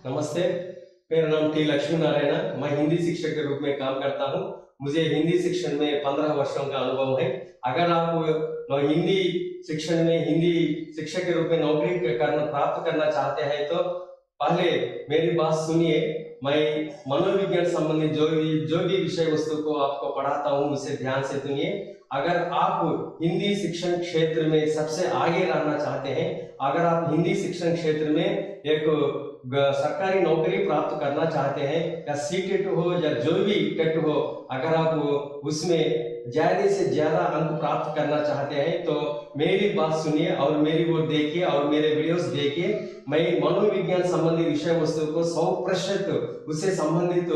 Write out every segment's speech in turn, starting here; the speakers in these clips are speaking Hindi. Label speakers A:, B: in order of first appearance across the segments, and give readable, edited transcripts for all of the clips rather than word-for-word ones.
A: नमस्ते, मेरा नाम टी लक्ष्मी नारायण है। मैं हिंदी शिक्षक के रूप में काम करता हूँ। मुझे हिंदी शिक्षण में 15 वर्षों का अनुभव है। अगर आप हिंदी शिक्षण में हिंदी शिक्षक के रूप में नौकरी प्राप्त करना चाहते हैं तो पहले मेरी बात सुनिए। मैं मनोविज्ञान संबंधी जो भी विषय वस्तु को आपको पढ़ाता हूँ उसे ध्यान से सुनिए। अगर आप हिंदी शिक्षण क्षेत्र में सबसे आगे रहना चाहते हैं, अगर आप हिंदी शिक्षण क्षेत्र में एक सरकारी नौकरी प्राप्त करना चाहते हैं या सीटेट हो या जो भी टेट हो, अगर आप उसमें ज्यादा से ज्यादा अंक प्राप्त करना चाहते हैं तो मेरी बात सुनिए और मेरी ओर देखिए और मेरे वीडियोस देखिए। मैं मनोविज्ञान संबंधी विषय वस्तु को 100% उससे संबंधित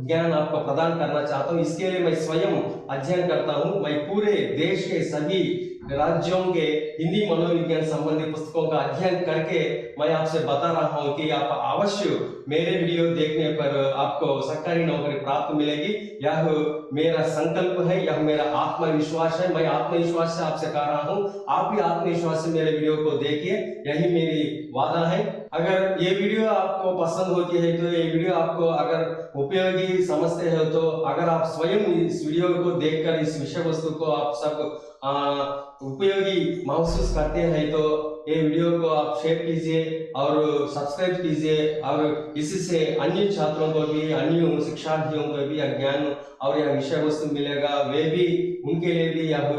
A: ज्ञान आपको प्रदान करना चाहता हूँ। इसके लिए मैं स्वयं अध्ययन करता हूँ। मैं पूरे देश के सभी राज्यों के हिंदी मनोविज्ञान संबंधी पुस्तकों का अध्ययन करके मैं आपसे बता रहा हूं कि आप अवश्य मेरे वीडियो देखने पर आपको सरकारी नौकरी प्राप्त मिलेगी। यह मेरा संकल्प है, यह मेरा आत्मविश्वास है। मैं आत्मविश्वास से आपसे कह रहा हूं, आप भी आत्मविश्वास से मेरे वीडियो को देखिए, यही मेरी वादा है। अगर ये वीडियो आपको पसंद होती है तो ये वीडियो आपको अगर उपयोगी समझते हो तो अगर आप स्वयं इस वीडियो को देखकर इस विषय वस्तु को आप सब उपयोगी महसूस करते हैं तो ये वीडियो को आप शेयर कीजिए और सब्सक्राइब कीजिए और इसी से अन्य छात्रों को भी, अन्य शिक्षार्थियों को भी ज्ञान और यह विषय वस्तु मिलेगा, वे भी उनके लिए भी यह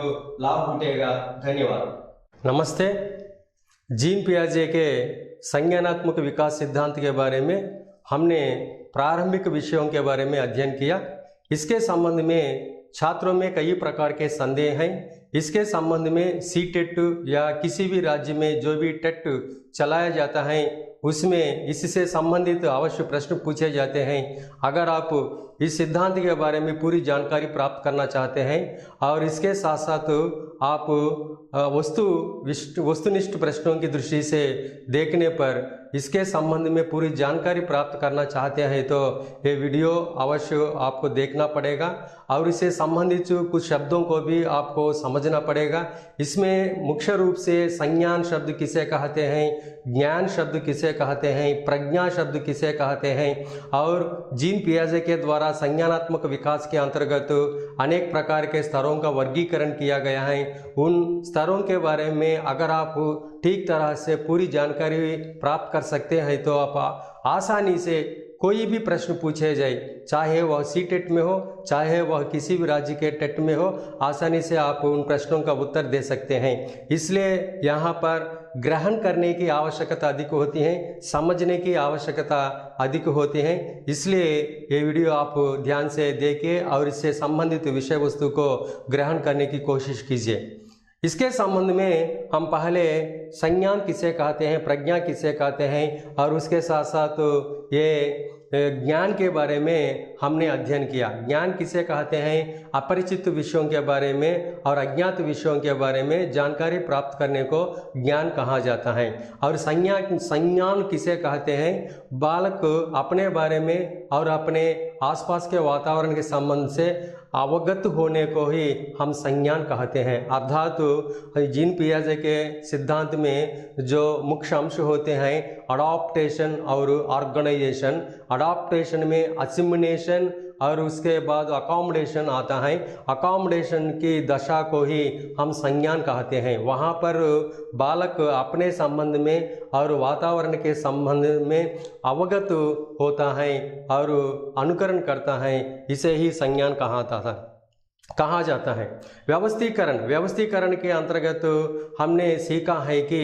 A: लाभ उठेगा। धन्यवाद। नमस्ते। जीन पियाजे के संज्ञानात्मक विकास सिद्धांत के बारे में हमने प्रारंभिक विषयों के बारे में अध्ययन किया। इसके संबंध में छात्रों में कई प्रकार के संदेह हैं। इसके संबंध में सीटेट या किसी भी राज्य में जो भी टेट चलाया जाता है उसमें इससे संबंधित अवश्य प्रश्न पूछे जाते हैं। अगर आप इस सिद्धांत के बारे में पूरी जानकारी प्राप्त करना चाहते हैं और इसके साथ साथ आप वस्तुनिष्ठ प्रश्नों की दृष्टि से देखने पर इसके संबंध में पूरी जानकारी प्राप्त करना चाहते हैं तो ये वीडियो अवश्य आपको देखना पड़ेगा और इससे संबंधित कुछ शब्दों को भी आपको समझना पड़ेगा। इसमें मुख्य रूप से संज्ञान शब्द किसे कहते हैं, ज्ञान शब्द किसे कहते हैं, प्रज्ञा शब्द किसे कहते हैं और जीन पियाजे के द्वारा संज्ञानात्मक विकास के अंतर्गत अनेक प्रकार के स्तरों का वर्गीकरण किया गया है। उन स्तरों के बारे में अगर आप ठीक तरह से पूरी जानकारी प्राप्त कर सकते हैं तो आप आसानी से कोई भी प्रश्न पूछे जाए, चाहे वह सीटेट में हो, चाहे वह किसी भी राज्य के टेट में हो, आसानी से आप उन प्रश्नों का उत्तर दे सकते हैं। इसलिए यहाँ पर ग्रहण करने की आवश्यकता अधिक होती है, समझने की आवश्यकता अधिक होती है। इसलिए ये वीडियो आप ध्यान से देखिए और इससे संबंधित विषय वस्तु को ग्रहण करने की कोशिश कीजिए। इसके संबंध में हम पहले संज्ञान किसे कहते हैं, प्रज्ञा किसे कहते हैं और उसके साथ साथ ये ज्ञान के बारे में हमने अध्ययन किया। ज्ञान किसे कहते हैं, अपरिचित विषयों के बारे में और अज्ञात विषयों के बारे में जानकारी प्राप्त करने को ज्ञान कहा जाता है। और संज्ञान किसे कहते हैं, बालक अपने बारे में और अपने आसपास के वातावरण के संबंध से अवगत होने को ही हम संज्ञान कहते हैं। अर्थात जीन पियाजे के सिद्धांत में जो मुख्य अंश होते हैं अडॉप्टेशन और ऑर्गेनाइजेशन। अडॉप्टेशन में असिमिलेशन और उसके बाद अकोमोडेशन आता है। अकोमोडेशन की दशा को ही हम संज्ञान कहते हैं। वहाँ पर बालक अपने संबंध में और वातावरण के संबंध में अवगत होता है और अनुकरण करता है, इसे ही संज्ञान कहा जाता है। व्यवस्थीकरण के अंतर्गत हमने सीखा है कि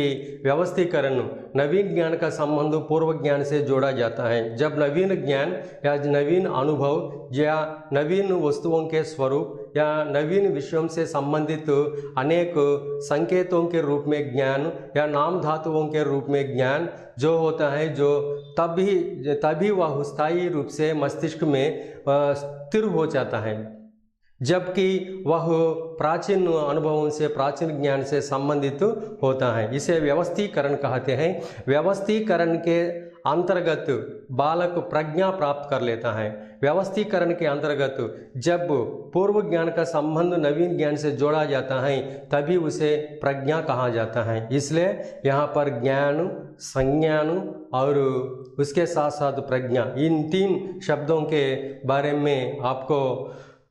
A: व्यवस्थीकरण नवीन ज्ञान का संबंध पूर्व ज्ञान से जोड़ा जाता है। जब नवीन ज्ञान या नवीन अनुभव या नवीन वस्तुओं के स्वरूप या नवीन विषयों से संबंधित अनेक संकेतों के रूप में ज्ञान या नाम धातुओं के रूप में ज्ञान जो होता है, जो तभी वह स्थायी रूप से मस्तिष्क में स्थिर हो जाता है, जबकि वह प्राचीन अनुभवों से, प्राचीन ज्ञान से संबंधित होता है। इसे व्यवस्थीकरण कहते हैं। व्यवस्थीकरण के अंतर्गत बालक प्रज्ञा प्राप्त कर लेता है। व्यवस्थीकरण के अंतर्गत जब पूर्व ज्ञान का संबंध नवीन ज्ञान से जोड़ा जाता है तभी उसे प्रज्ञा कहा जाता है। इसलिए यहाँ पर ज्ञान, संज्ञान और उसके साथ साथ प्रज्ञा, इन 3 शब्दों के बारे में आपको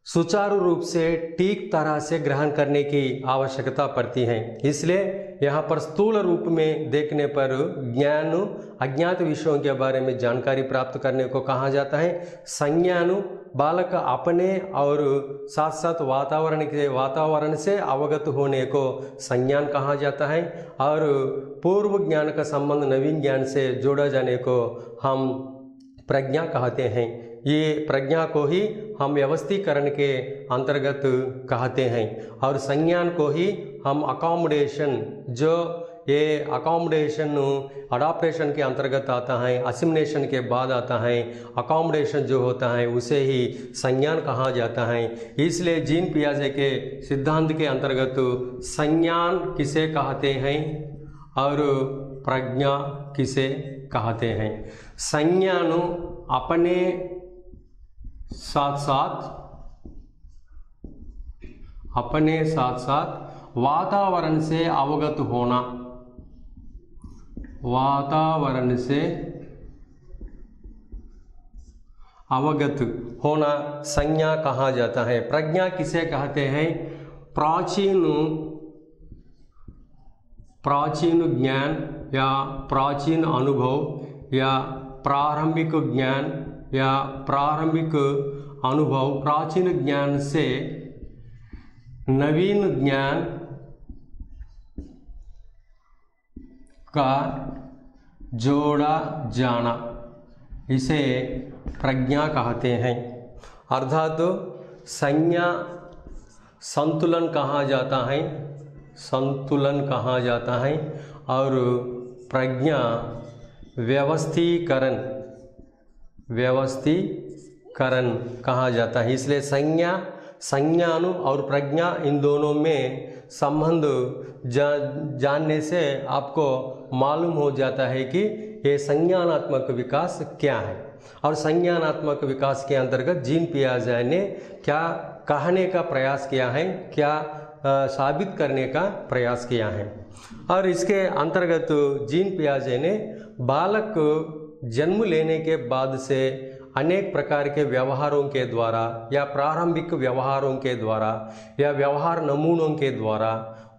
A: सुचारू रूप से ठीक तरह से ग्रहण करने की आवश्यकता पड़ती है। इसलिए यहाँ पर स्थूल रूप में देखने पर ज्ञान अज्ञात विषयों के बारे में जानकारी प्राप्त करने को कहा जाता है। संज्ञान बालक अपने और साथ साथ वातावरण से अवगत होने को संज्ञान कहा जाता है, और पूर्व ज्ञान का संबंध नवीन ज्ञान से जोड़ा जाने को हम प्रज्ञा कहते हैं। ये प्रज्ञा को ही हम व्यवस्थीकरण के अंतर्गत कहते हैं, और संज्ञान को ही हम अकोमोडेशन, जो ये अकोमोडेशन अडॉप्टेशन के अंतर्गत आता है, असिमिलेशन के बाद आता है, अकोमोडेशन जो होता है उसे ही संज्ञान कहा जाता है। इसलिए जीन पियाजे के सिद्धांत के अंतर्गत संज्ञान किसे कहते हैं और प्रज्ञा किसे कहते हैं। संज्ञान अपने साथ साथ वातावरण से अवगत होना, वातावरण से अवगत होना संज्ञा कहा जाता है। प्रज्ञा किसे कहते हैं? प्राचीन ज्ञान या प्राचीन अनुभव या प्रारंभिक ज्ञान या प्रारंभिक अनुभव, प्राचीन ज्ञान से नवीन ज्ञान का जोड़ा जाना, इसे प्रज्ञा कहते हैं। अर्थात संज्ञा संतुलन कहा जाता है, संतुलन कहा जाता है, और प्रज्ञा व्यवस्थीकरण कहा जाता है। इसलिए संज्ञान और प्रज्ञा, इन दोनों में संबंध जानने से आपको मालूम हो जाता है कि ये संज्ञानात्मक विकास क्या है, और संज्ञानात्मक विकास के अंतर्गत जीन पियाजे ने क्या कहने का प्रयास किया है, क्या साबित करने का प्रयास किया है। और इसके अंतर्गत जीन पियाजे ने बालक जन्म लेने के बाद से अनेक प्रकार के व्यवहारों के द्वारा या प्रारंभिक व्यवहारों के द्वारा या व्यवहार नमूनों के द्वारा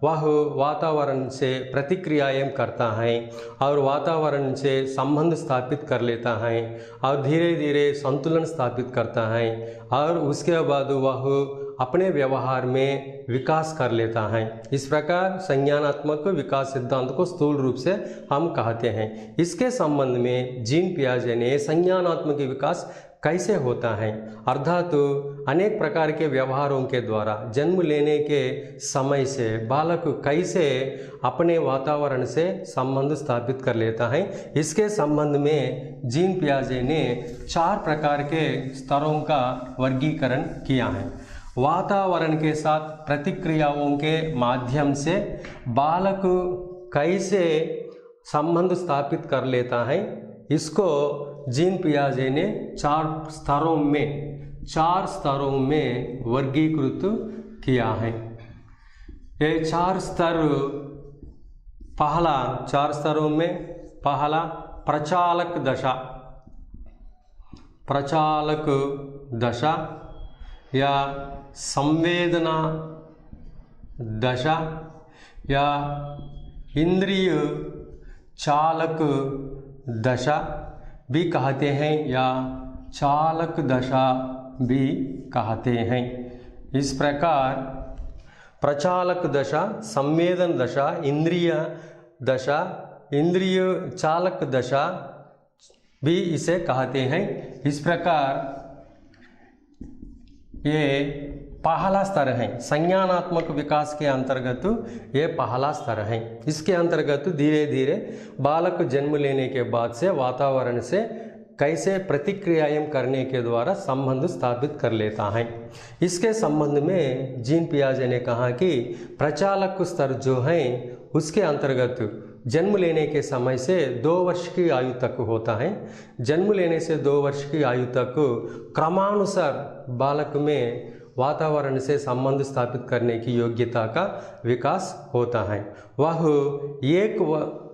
A: वह वातावरण से प्रतिक्रियाएं करता है और वातावरण से संबंध स्थापित कर लेता है और धीरे धीरे संतुलन स्थापित करता है, और उसके बाद वह अपने व्यवहार में विकास कर लेता है। इस प्रकार संज्ञानात्मक विकास सिद्धांत को स्थूल रूप से हम कहते हैं। इसके संबंध में जीन पियाजे ने संज्ञानात्मक विकास कैसे होता है, अर्थात अनेक प्रकार के व्यवहारों के द्वारा जन्म लेने के समय से बालक कैसे अपने वातावरण से संबंध स्थापित कर लेता है, इसके संबंध में जीन पियाजे ने 4 प्रकार के स्तरों का वर्गीकरण किया है। वातावरण के साथ प्रतिक्रियाओं के माध्यम से बालक कैसे संबंध स्थापित कर लेता है, इसको जीन पियाजे ने 4 स्तरों में वर्गीकृत किया है। ये 4 स्तर, पहला 4 स्तरों में पहला प्रचालक दशा या संवेदना दशा या इंद्रिय चालक दशा भी कहते हैं या चालक दशा भी कहते हैं। इस प्रकार प्रचालक दशा, संवेदन दशा, इंद्रिय दशा, इंद्रिय चालक दशा भी इसे कहते हैं। इस प्रकार ये पहला स्तर है, संज्ञानात्मक विकास के अंतर्गत ये पहला स्तर है। इसके अंतर्गत धीरे धीरे बालक जन्म लेने के बाद से वातावरण से कैसे प्रतिक्रियाएं करने के द्वारा संबंध स्थापित कर लेता है। इसके संबंध में जीन पियाजे ने कहा कि प्रचालक स्तर जो है उसके अंतर्गत जन्म लेने के समय से 2 वर्ष की आयु तक होता है। जन्म लेने से 2 वर्ष की आयु तक क्रमानुसार बालक में वातावरण से संबंध स्थापित करने की योग्यता का विकास होता है। वह 1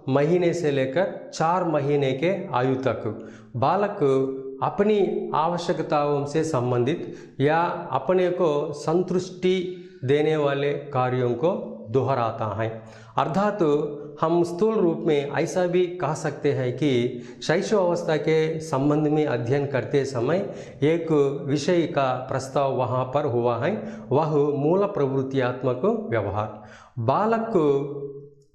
A: महीने से लेकर 4 महीने के आयु तक बालक अपनी आवश्यकताओं से संबंधित या अपने को संतुष्टि देने वाले कार्यों को दोहराता है। अर्थात हम स्थूल रूप में ऐसा भी कह सकते हैं कि शैशव अवस्था के संबंध में अध्ययन करते समय एक विषय का प्रस्ताव वहाँ पर हुआ है, वह मूल प्रवृत्तियात्मक व्यवहार। बालक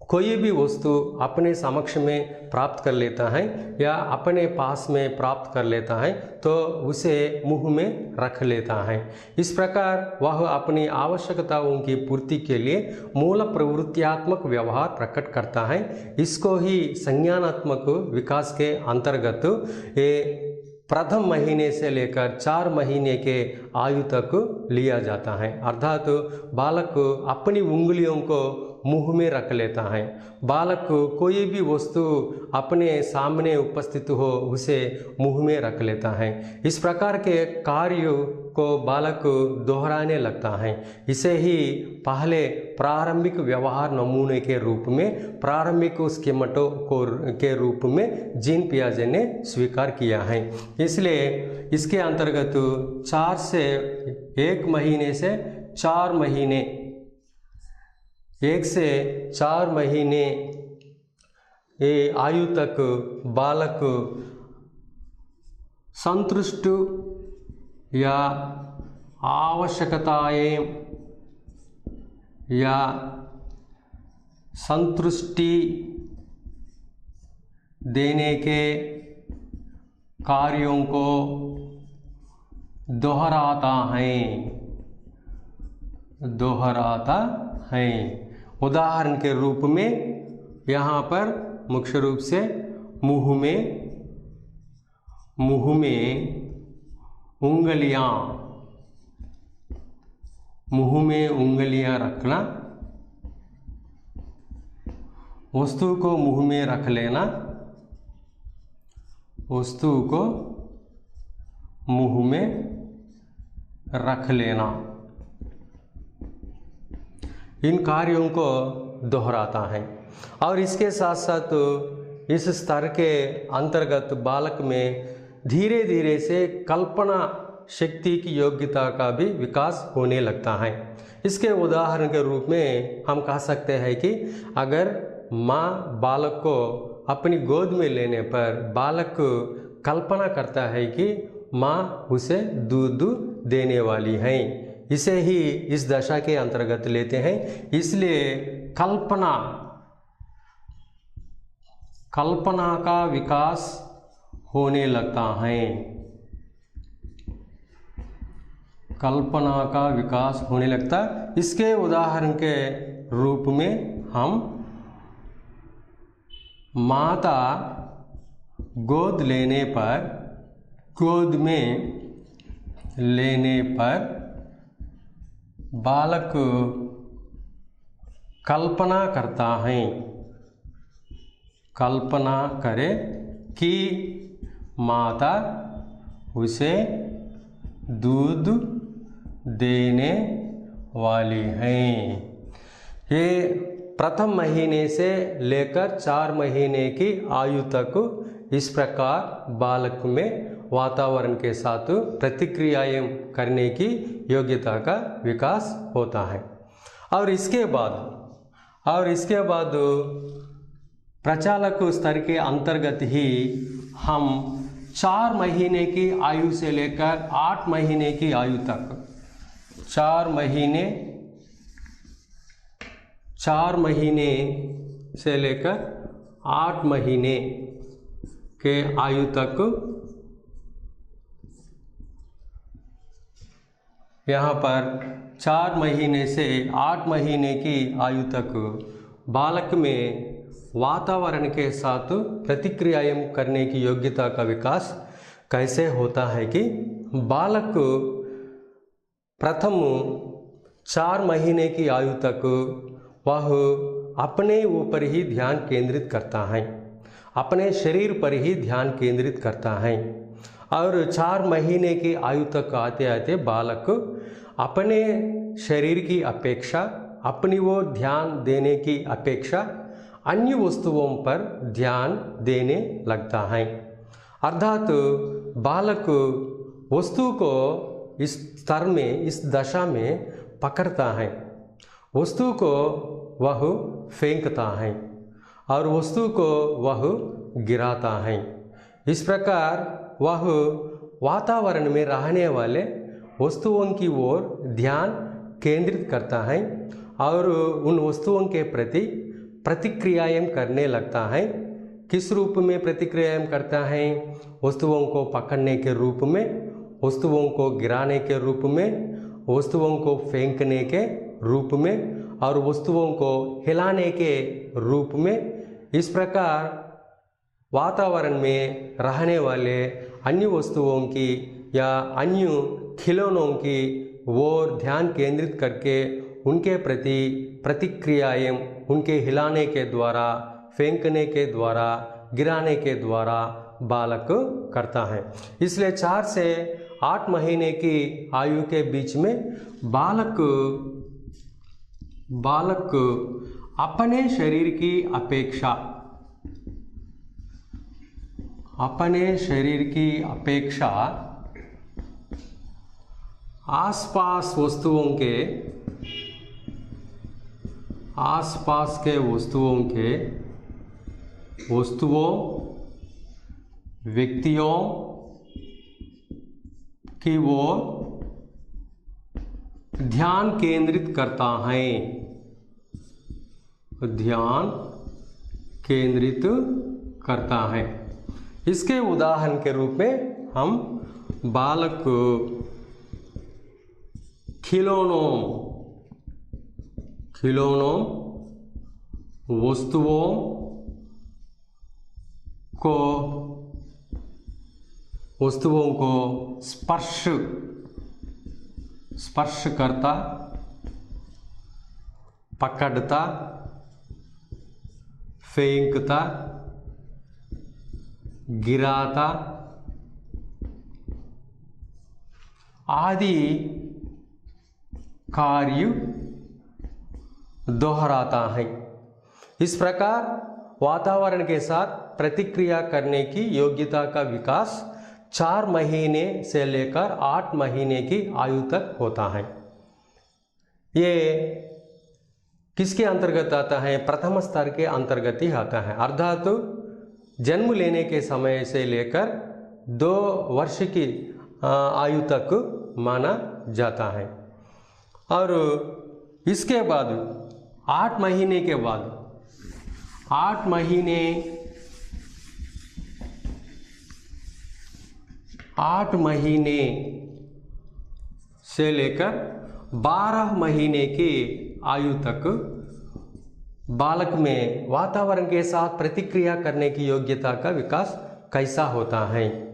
A: कोई भी वस्तु अपने समक्ष में प्राप्त कर लेता है या अपने पास में प्राप्त कर लेता है तो उसे मुंह में रख लेता है। इस प्रकार वह अपनी आवश्यकताओं की पूर्ति के लिए मूल प्रवृत्तियात्मक व्यवहार प्रकट करता है। इसको ही संज्ञानात्मक विकास के अंतर्गत प्रथम महीने से लेकर 4 महीने के आयु तक लिया जाता है। अर्थात बालक अपनी उंगलियों को मुंह में रख लेता है। बालक कोई भी वस्तु अपने सामने उपस्थित हो उसे मुंह में रख लेता है। इस प्रकार के कार्य को बालक दोहराने लगता है। इसे ही पहले प्रारंभिक व्यवहार नमूने के रूप में, प्रारंभिक स्कीमेटो के रूप में जीन पियाजे ने स्वीकार किया है। इसलिए इसके अंतर्गत 1 महीने से 4 महीने 1 से 4 महीने आयु तक बालक संतुष्ट या आवश्यकताएं या संतुष्टि देने के कार्यों को दोहराता है। उदाहरण के रूप में यहाँ पर मुख्य रूप से मुंह में उंगलियां रखना, वस्तु को मुंह में रख लेना, वस्तु को मुंह में रख लेना, इन कार्यों को दोहराता है। और इसके साथ साथ इस स्तर के अंतर्गत बालक में धीरे धीरे से कल्पना शक्ति की योग्यता का भी विकास होने लगता है। इसके उदाहरण के रूप में हम कह सकते हैं कि अगर माँ बालक को अपनी गोद में लेने पर बालक कल्पना करता है कि माँ उसे दूध देने वाली है, इसे ही इस दशा के अंतर्गत लेते हैं। इसलिए कल्पना का विकास होने लगता है। कल्पना का विकास होने लगता है। इसके उदाहरण के रूप में हम माता गोद में लेने पर बालक कल्पना करता है, कल्पना करे कि माता उसे दूध देने वाली है। ये प्रथम महीने से लेकर 4 महीने की आयु तक इस प्रकार बालक में वातावरण के साथ प्रतिक्रियाएं करने की योग्यता का विकास होता है। और इसके बाद प्रचालक स्तर के अंतर्गत ही हम 4 महीने की आयु से लेकर 8 महीने की आयु तक 4 महीने से लेकर 8 महीने के आयु तक यहाँ पर 4 महीने से 8 महीने की आयु तक बालक में वातावरण के साथ प्रतिक्रियाएं करने की योग्यता का विकास कैसे होता है कि बालक प्रथम 4 महीने की आयु तक वह अपने ऊपर ही ध्यान केंद्रित करता है, अपने शरीर पर ही ध्यान केंद्रित करता है। और 4 महीने की आयु तक आते आते बालक अपने शरीर की अपेक्षा, अपनी ओर ध्यान देने की अपेक्षा अन्य वस्तुओं पर ध्यान देने लगता है। अर्थात बालक वस्तु को इस स्तर में, इस दशा में पकड़ता है, वस्तु को वह फेंकता है और वस्तु को वह गिराता है। इस प्रकार वह वातावरण में रहने वाले वस्तुओं की ओर ध्यान केंद्रित करता है और उन वस्तुओं के प्रति प्रतिक्रियाएं करने लगता है। किस रूप में प्रतिक्रियाएं करता है? वस्तुओं को पकड़ने के रूप में, वस्तुओं को गिराने के रूप में, वस्तुओं को फेंकने के रूप में और वस्तुओं को हिलाने के रूप में। इस प्रकार वातावरण में रहने वाले अन्य वस्तुओं की या अन्य खिलौनों की ओर ध्यान केंद्रित करके उनके प्रति प्रतिक्रियाएं उनके हिलाने के द्वारा, फेंकने के द्वारा, गिराने के द्वारा बालक करता है। इसलिए 4 से 8 महीने की आयु के बीच में बालक अपने शरीर की अपेक्षा, अपने शरीर की अपेक्षा आसपास वस्तुओं के, आसपास के वस्तुओं, व्यक्तियों की ओर ध्यान केंद्रित करता है, ध्यान केंद्रित करता है। इसके उदाहरण के रूप में हम बालक खिलौनों, वस्तुओं को स्पर्श करता, पकड़ता, फेंकता, गिराता आदि कार्य दोहराता है। इस प्रकार वातावरण के साथ प्रतिक्रिया करने की योग्यता का विकास 4 महीने से लेकर 8 महीने की आयु तक होता है। ये किसके अंतर्गत आता है? प्रथम स्तर के अंतर्गत ही आता है। अर्थात जन्म लेने के समय से लेकर 2 वर्ष की आयु तक माना जाता है। और इसके बाद 8 महीने के बाद, 8 महीने से लेकर 12 महीने की आयु तक बालक में वातावरण के साथ प्रतिक्रिया करने की योग्यता का विकास कैसा होता है?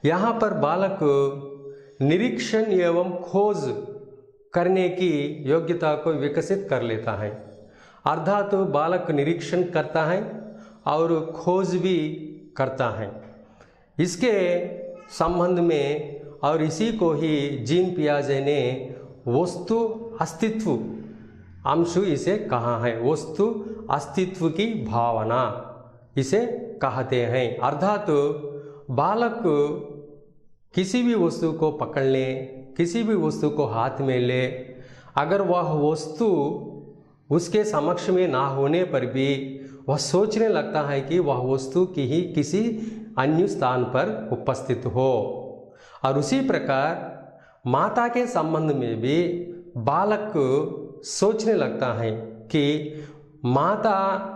A: यहाँ पर बालक निरीक्षण एवं खोज करने की योग्यता को विकसित कर लेता है। अर्थात तो बालक निरीक्षण करता है और खोज भी करता है। इसके संबंध में और इसी को ही जीन पियाजे ने वस्तु अस्तित्व अंश इसे कहा है। वस्तु अस्तित्व की भावना इसे कहते हैं। अर्थात बालक किसी भी वस्तु को पकड़ ले, किसी भी वस्तु को हाथ में ले, अगर वह वस्तु उसके समक्ष में ना होने पर भी वह सोचने लगता है कि वह वस्तु की ही किसी अन्य स्थान पर उपस्थित हो। और उसी प्रकार माता के संबंध में भी बालक सोचने लगता है कि माता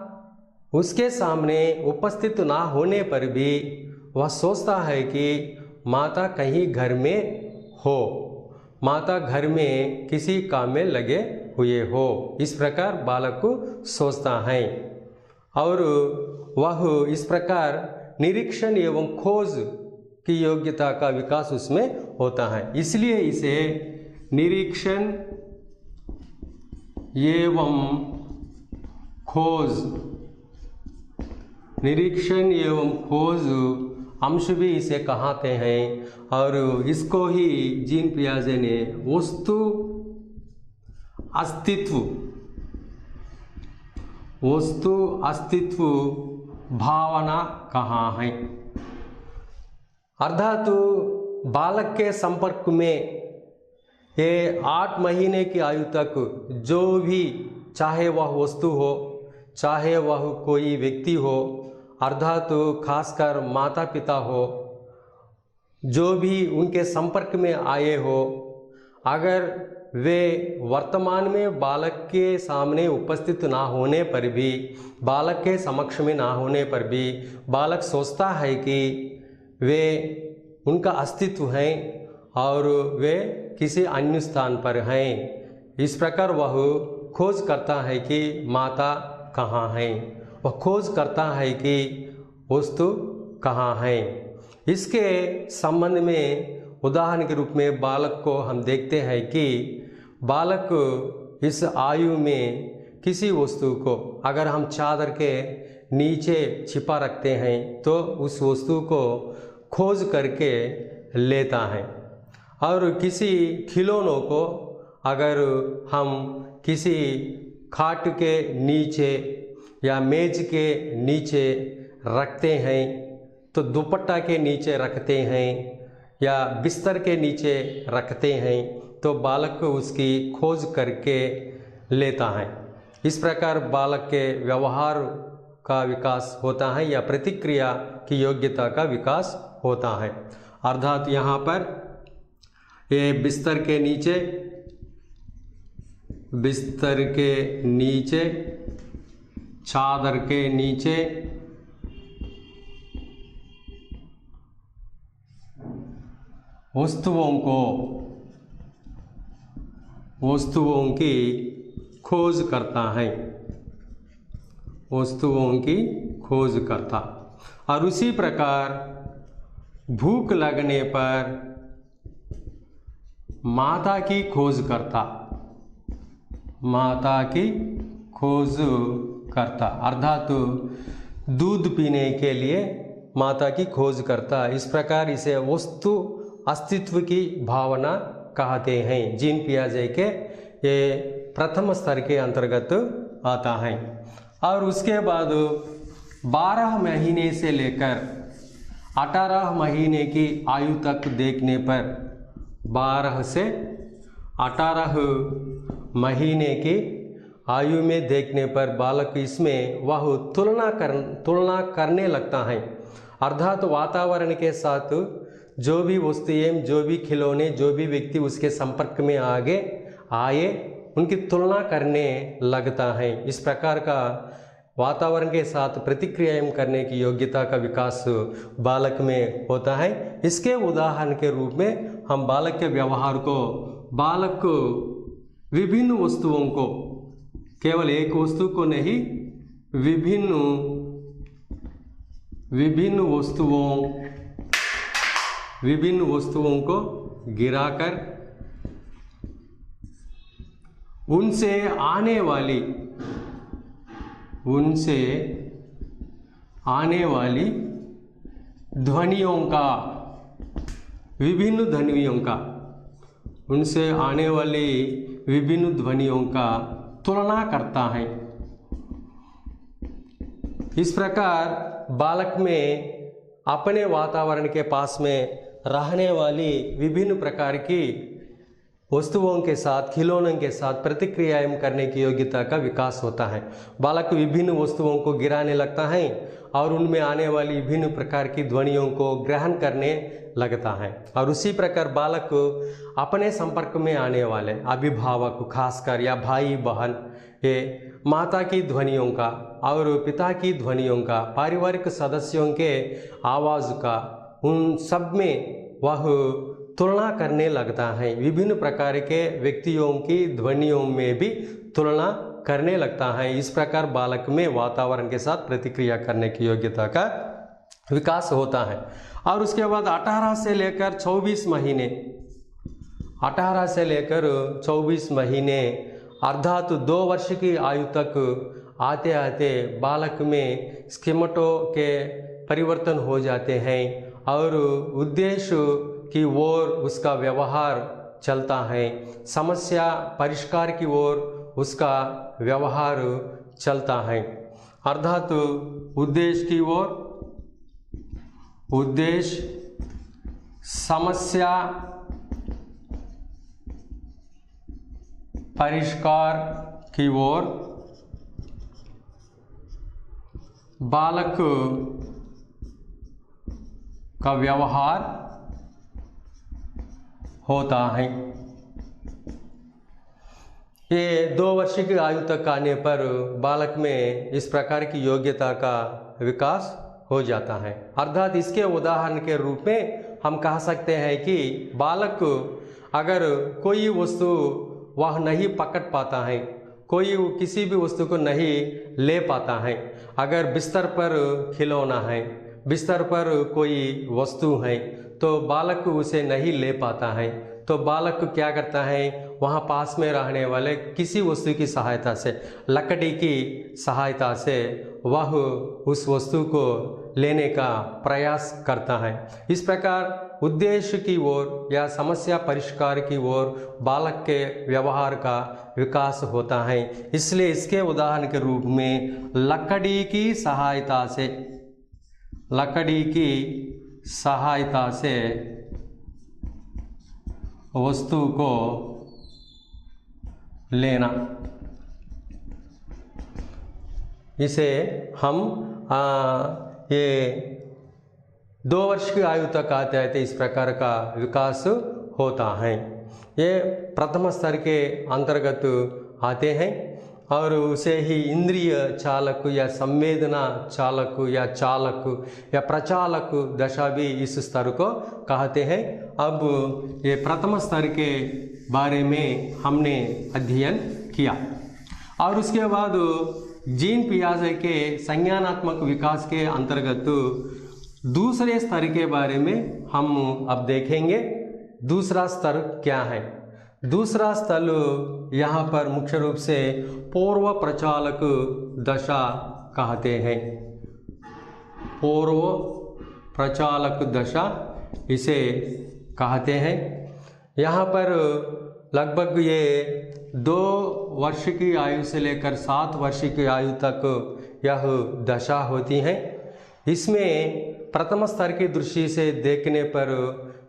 A: उसके सामने उपस्थित ना होने पर भी वह सोचता है कि माता कहीं घर में हो, माता घर में किसी काम में लगे हुए हो। इस प्रकार बालक को सोचता है और वह इस प्रकार निरीक्षण एवं खोज की योग्यता का विकास उसमें होता है। इसलिए इसे निरीक्षण एवं खोज, निरीक्षण एवं खोज अंश भी इसे कहते हैं। और इसको ही जीन पियाजे ने वस्तु अस्तित्व भावना कहा है। अर्थात बालक के संपर्क में ये 8 महीने की आयु तक जो भी, चाहे वह वस्तु हो, चाहे वह कोई व्यक्ति हो, अर्थात खासकर माता पिता हो, जो भी उनके संपर्क में आए हो, अगर वे वर्तमान में बालक के सामने उपस्थित ना होने पर भी, बालक के समक्ष में ना होने पर भी बालक सोचता है कि वे उनका अस्तित्व है और वे किसी अन्य स्थान पर हैं। इस प्रकार वह खोज करता है कि माता कहाँ है, वह खोज करता है कि वस्तु कहाँ है। इसके संबंध में उदाहरण के रूप में बालक को हम देखते हैं कि बालक इस आयु में किसी वस्तु को अगर हम चादर के नीचे छिपा रखते हैं तो उस वस्तु को खोज करके लेता है। और किसी खिलौनों को अगर हम किसी खाट के नीचे या मेज के नीचे रखते हैं, तो दुपट्टा के नीचे रखते हैं या बिस्तर के नीचे रखते हैं, तो बालक उसकी खोज करके लेता है। इस प्रकार बालक के व्यवहार का विकास होता है या प्रतिक्रिया की योग्यता का विकास होता है। अर्थात यहाँ पर ये बिस्तर के नीचे, चादर के नीचे वस्तुओं की खोज करता है, वस्तुओं की खोज करता। और उसी प्रकार भूख लगने पर माता की खोज करता, माता की खोज करता, अर्थात दूध पीने के लिए माता की खोज करता। इस प्रकार इसे वस्तु अस्तित्व की भावना कहते हैं। जीन पियाजे के ये प्रथम स्तर के अंतर्गत आता है। और उसके बाद 12 महीने से लेकर 18 महीने की आयु तक देखने पर, 12 से 18 महीने की आयु में देखने पर बालक इसमें वह तुलना करने लगता है। अर्थात वातावरण के साथ जो भी वस्तुएं, जो भी खिलौने, जो भी व्यक्ति उसके संपर्क में आगे आए, उनकी तुलना करने लगता है। इस प्रकार का वातावरण के साथ प्रतिक्रियाएं करने की योग्यता का विकास बालक में होता है। इसके उदाहरण के रूप में हम बालक के व्यवहार को, बालक को विभिन्न वस्तुओं को, केवल एक वस्तु को नहीं, विभिन्न वस्तुओं को गिराकर उनसे आने वाली ध्वनियों का, विभिन्न ध्वनियों का तुलना करता है। इस प्रकार बालक में अपने वातावरण के पास में रहने वाली विभिन्न प्रकार की वस्तुओं के साथ, खिलौनों के साथ प्रतिक्रियाएं करने की योग्यता का विकास होता है। बालक विभिन्न वस्तुओं को गिराने लगता है और उनमें आने वाली विभिन्न प्रकार की ध्वनियों को ग्रहण करने लगता है। और उसी प्रकार बालक अपने संपर्क में आने वाले अभिभावक, खासकर या भाई बहन, ये माता की ध्वनियों का और पिता की ध्वनियों का, पारिवारिक सदस्यों के आवाज़ का, उन सब में वह तुलना करने लगता है। विभिन्न प्रकार के व्यक्तियों की ध्वनियों में भी तुलना करने लगता है। इस प्रकार बालक में वातावरण के साथ प्रतिक्रिया करने की योग्यता का विकास होता है। और उसके बाद 18 से लेकर 24 महीने, 18 से लेकर 24 महीने अर्थात 2 वर्ष की आयु तक आते आते बालक में स्कीमटो के परिवर्तन हो जाते हैं और उद्देश्य की ओर उसका व्यवहार चलता है, समस्या परिष्कार की ओर उसका व्यवहार चलता है। अर्थात उद्देश्य की ओर, उद्देश्य समस्या परिष्कार की ओर बालक का व्यवहार होता है। ये 2 वर्ष की आयु तक आने पर बालक में इस प्रकार की योग्यता का विकास हो जाता है। अर्थात इसके उदाहरण के रूप में हम कह सकते हैं कि बालक अगर कोई वस्तु वह नहीं पकड़ पाता है, कोई किसी भी वस्तु को नहीं ले पाता है, अगर बिस्तर पर खिलौना है, बिस्तर पर कोई वस्तु है तो बालक उसे नहीं ले पाता है, तो बालक क्या करता है, वहाँ पास में रहने वाले किसी वस्तु की सहायता से, लकड़ी की सहायता से वह उस वस्तु को लेने का प्रयास करता है। इस प्रकार उद्देश्य की ओर या समस्या परिष्कार की ओर बालक के व्यवहार का विकास होता है। इसलिए इसके उदाहरण के रूप में लकड़ी की सहायता से, लकड़ी की सहायता से वस्तु को लेना, इसे हम ये 2 वर्ष की आयु तक आते आते इस प्रकार का विकास होता है। ये प्रथम स्तर के अंतर्गत आते हैं और उसे ही इंद्रिय चालक या संवेदना चालक या चालक या प्रचालक दशा भी इस स्तर को कहते हैं। अब ये प्रथम स्तर के बारे में हमने अध्ययन किया और उसके बाद जीन पियाजे के संज्ञानात्मक विकास के अंतर्गत दूसरे स्तर के बारे में हम अब देखेंगे। दूसरा स्तर क्या है? दूसरा स्तर यहाँ पर मुख्य रूप से पूर्व प्रचालक दशा कहते हैं। पूर्व प्रचालक दशा इसे कहते हैं। यहाँ पर लगभग ये 2 वर्ष की आयु से लेकर 7 वर्ष की आयु तक यह दशा होती है। इसमें प्रथम स्तर की दृष्टि से देखने पर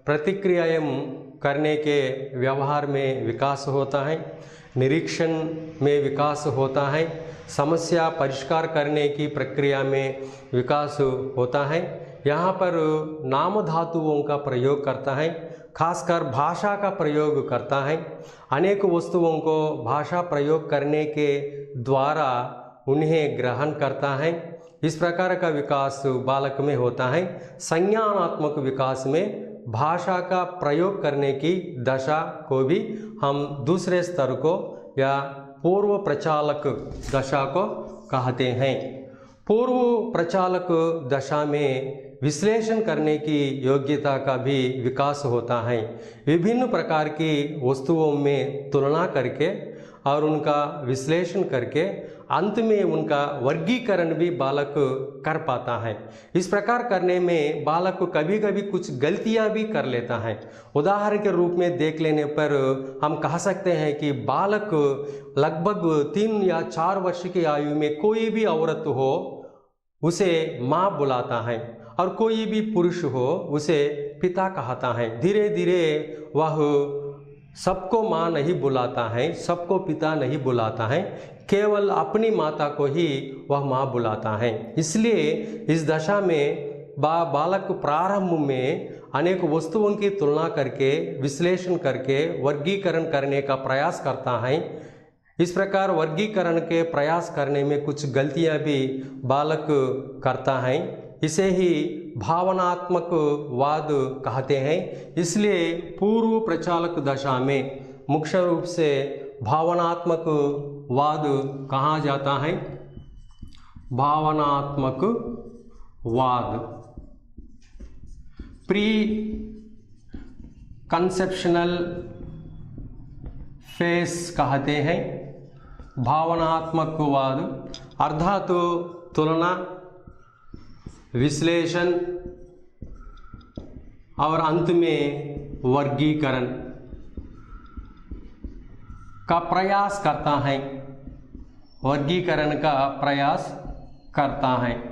A: प्रतिक्रियाएं करने के व्यवहार में विकास होता है, निरीक्षण में विकास होता है, समस्या परिष्कार करने की प्रक्रिया में विकास होता है। यहाँ पर नाम धातुओं का प्रयोग करता है, खासकर भाषा का प्रयोग करता है। अनेक वस्तुओं को भाषा प्रयोग करने के द्वारा उन्हें ग्रहण करता है। इस प्रकार का विकास बालक में होता है। संज्ञानात्मक विकास में भाषा का प्रयोग करने की दशा को भी हम दूसरे स्तर को या पूर्व प्रचालक दशा को कहते हैं। पूर्व प्रचालक दशा में विश्लेषण करने की योग्यता का भी विकास होता है। विभिन्न प्रकार की वस्तुओं में तुलना करके और उनका विश्लेषण करके अंत में उनका वर्गीकरण भी बालक कर पाता है। इस प्रकार करने में बालक को कभी कभी कुछ गलतियां भी कर लेता है। उदाहरण के रूप में देख लेने पर हम कह सकते हैं कि बालक लगभग 3 या 4 वर्ष की आयु में कोई भी औरत हो उसे माँ बुलाता है और कोई भी पुरुष हो उसे पिता कहता है। धीरे धीरे वह सबको माँ नहीं बुलाता है, सबको पिता नहीं बुलाता है, केवल अपनी माता को ही वह माँ बुलाता है। इसलिए इस दशा में बालक प्रारंभ में अनेक वस्तुओं की तुलना करके विश्लेषण करके वर्गीकरण करने का प्रयास करता है। इस प्रकार वर्गीकरण के प्रयास करने में कुछ गलतियां भी बालक करता है। इसे ही भावनात्मक वाद कहते हैं। इसलिए पूर्व प्रचालक दशा में मुख्य रूप से भावनात्मक वाद कहा जाता है। भावनात्मक वाद प्री कंसेप्शनल फेस कहते हैं। भावनात्मक वाद अर्धातु तुलना, विश्लेषण और अंत में वर्गीकरण का प्रयास करता है, वर्गीकरण का प्रयास करता है।